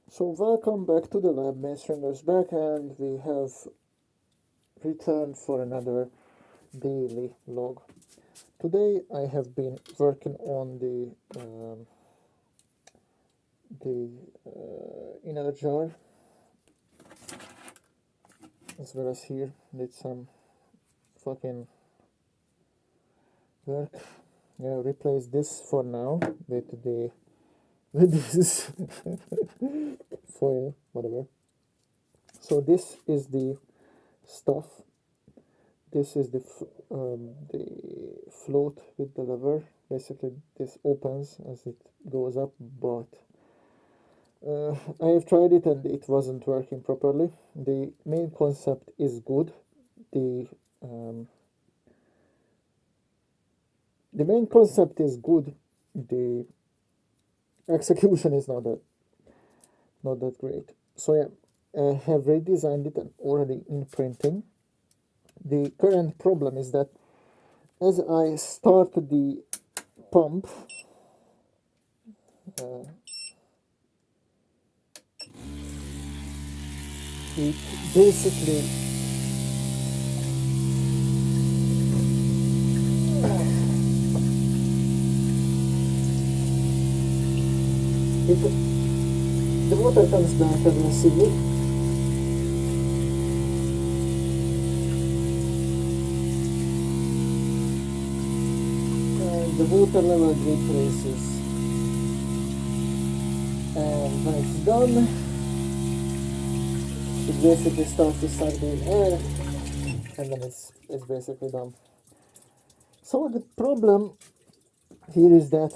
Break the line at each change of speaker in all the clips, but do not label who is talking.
So welcome back to the lab, Mainstreamers back, and we have returned for another daily log. Today I have been working on the inner jar, as well as here did some fucking work. Yeah, replace this for now with this foil, whatever. So this is the stuff. This is the float with the lever. Basically, this opens as it goes up, but I have tried it and it wasn't working properly. The main concept is good. The um, the main concept is good. The execution is not that great. So yeah, I have redesigned it and already in printing. The current problem is that as I start the pump, uh, it basically the water comes back aggressively, and the water level decreases. And when it's done, it basically starts to suck the air, and then it's basically done. So the problem here is that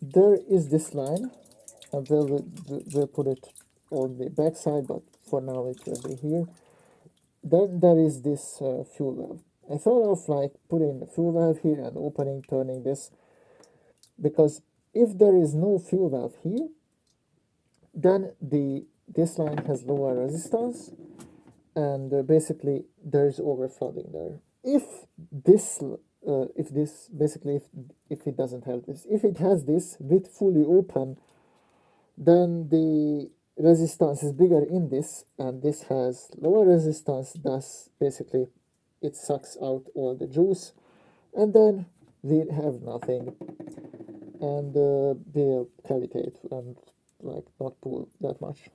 there is this line, and we'll put it on the back side, but for now it will be here. Then there is this fuel valve. I thought of like putting the fuel valve here and opening, turning this, because if there is no fuel valve here, then this line has lower resistance, and basically there is overflooding there. If this basically if it doesn't have this, if it has this with fully open, then the resistance is bigger in this, and this has lower resistance, thus basically it sucks out all the juice, and then we have nothing, and we'll cavitate and like not pull that much.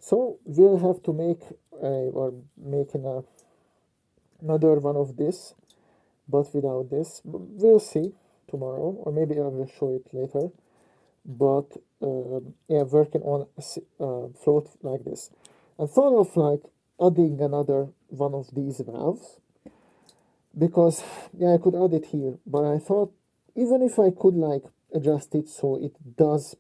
So we'll have to make another one of this, but without this. We'll see tomorrow, or maybe I will show it later. But yeah, working on float like this. I thought of like adding another one of these valves, because yeah, I could add it here, but I thought even if I could like adjust it so it does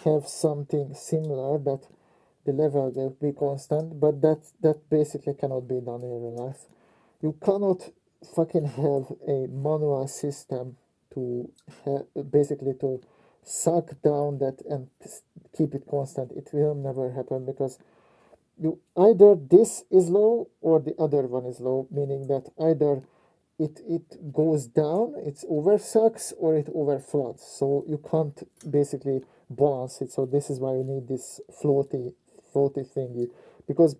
have something similar, that the level will be constant, but that basically cannot be done in real life. You cannot fucking have a manual system to basically to suck down that and keep it constant. It will never happen, because you either this is low or the other one is low, meaning that either it goes down, it oversucks, or it overfloods. So you can't basically balance it. So this is why you need this floaty thingy, because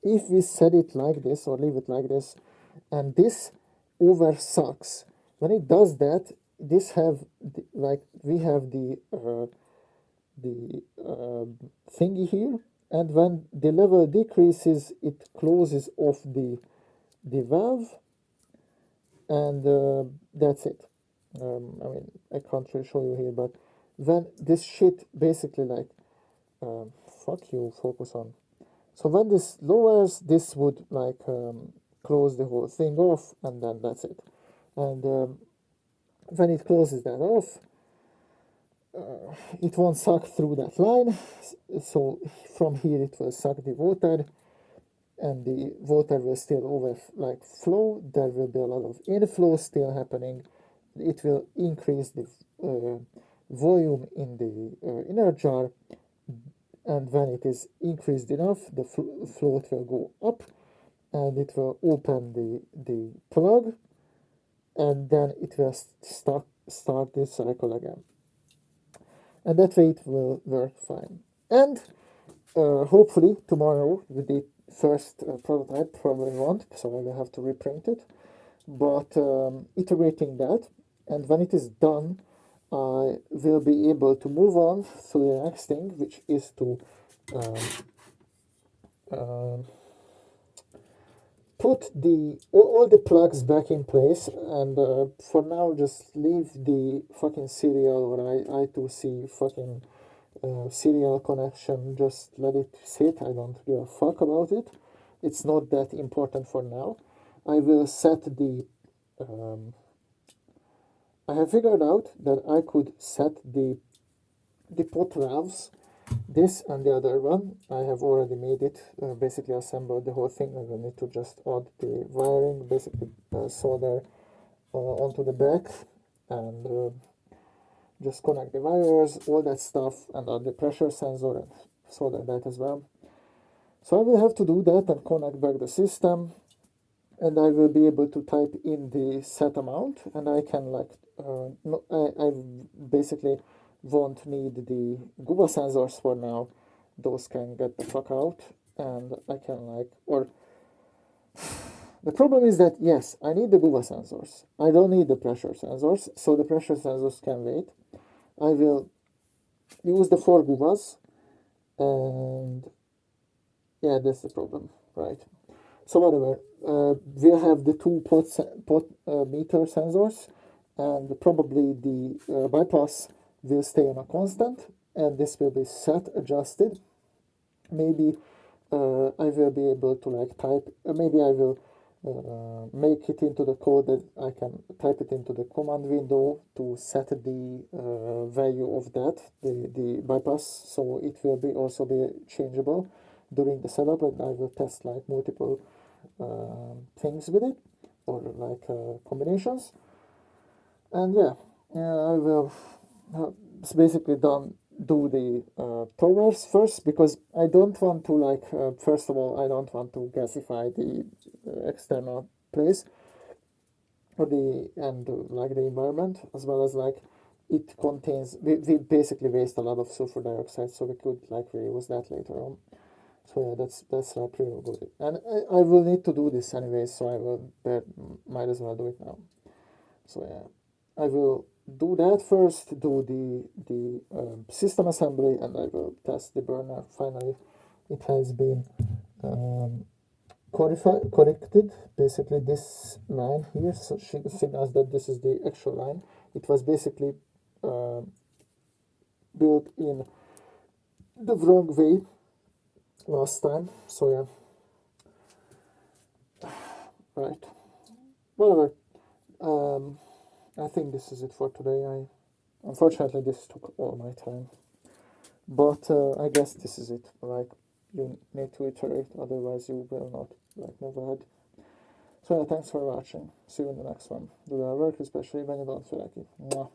if we set it like this or leave it like this, and this oversucks, when it does that, this have like we have the thingy here, and when the level decreases, it closes off the valve, and that's it. I mean, I can't really show you here, but when this shit basically like fuck you, focus on. So when this lowers, this would like close the whole thing off, and then that's it. And when it closes that off, it won't suck through that line. So from here it will suck the water, and the water will still flow. There will be a lot of inflow still happening. It will increase the volume in the inner jar, and when it is increased enough, the float will go up, and it will open the plug, and then it will start this cycle again. and that way it will work fine. And hopefully tomorrow with the first prototype, probably won't, so I will have to reprint it, but iterating that, and when it is done, I will be able to move on to the next thing, which is to um, um, put all the plugs back in place, and for now just leave the fucking serial or I2C fucking serial connection, just let it sit. I don't give a fuck about it. It's not that important for now. I will set the I have figured out that I could set the pot valves, this and the other one. I have already made it, basically assembled the whole thing. I will need to just add the wiring, basically solder onto the back, and just connect the wires, all that stuff, and add the pressure sensor and solder that as well. So I will have to do that and connect back the system, and I will be able to type in the set amount, and I can like, no, I basically won't need the GUBA sensors for now. Those can get the fuck out, and I can like, or the problem is that yes, I need the GUBA sensors. I don't need the pressure sensors, so the pressure sensors can wait. I will use the 4 GUBAs, and yeah, that's the problem, right? So whatever, we'll have the two pot meter sensors, and probably the bypass will stay on a constant, and this will be set, adjusted. Maybe I will be able to like type, maybe I will make it into the code that I can type it into the command window to set the value of that, the bypass, so it will be also be changeable during the setup, and I will test like multiple things with it, or like combinations. And yeah, I will basically do the towers first, because I don't want to like first of all, I don't want to gasify the external place or the and like the environment, as well as like it contains, we basically waste a lot of sulfur dioxide, so we could like reuse that later on. So yeah, that's like pretty good, and I will need to do this anyway, so I will might as well do it now. So yeah, I will do that first, do the system assembly, and I will test the burner. Finally, it has been corrected. Basically, this line here, so she signals that this is the actual line. It was basically built in the wrong way last time. So yeah, right. Whatever. I think this is it for today. Unfortunately, this took all my time, but I guess this is it. Like, you need to iterate, otherwise you will not like move ahead. So yeah, thanks for watching. See you in the next one. Do your work, especially when you don't feel like it. Mwah.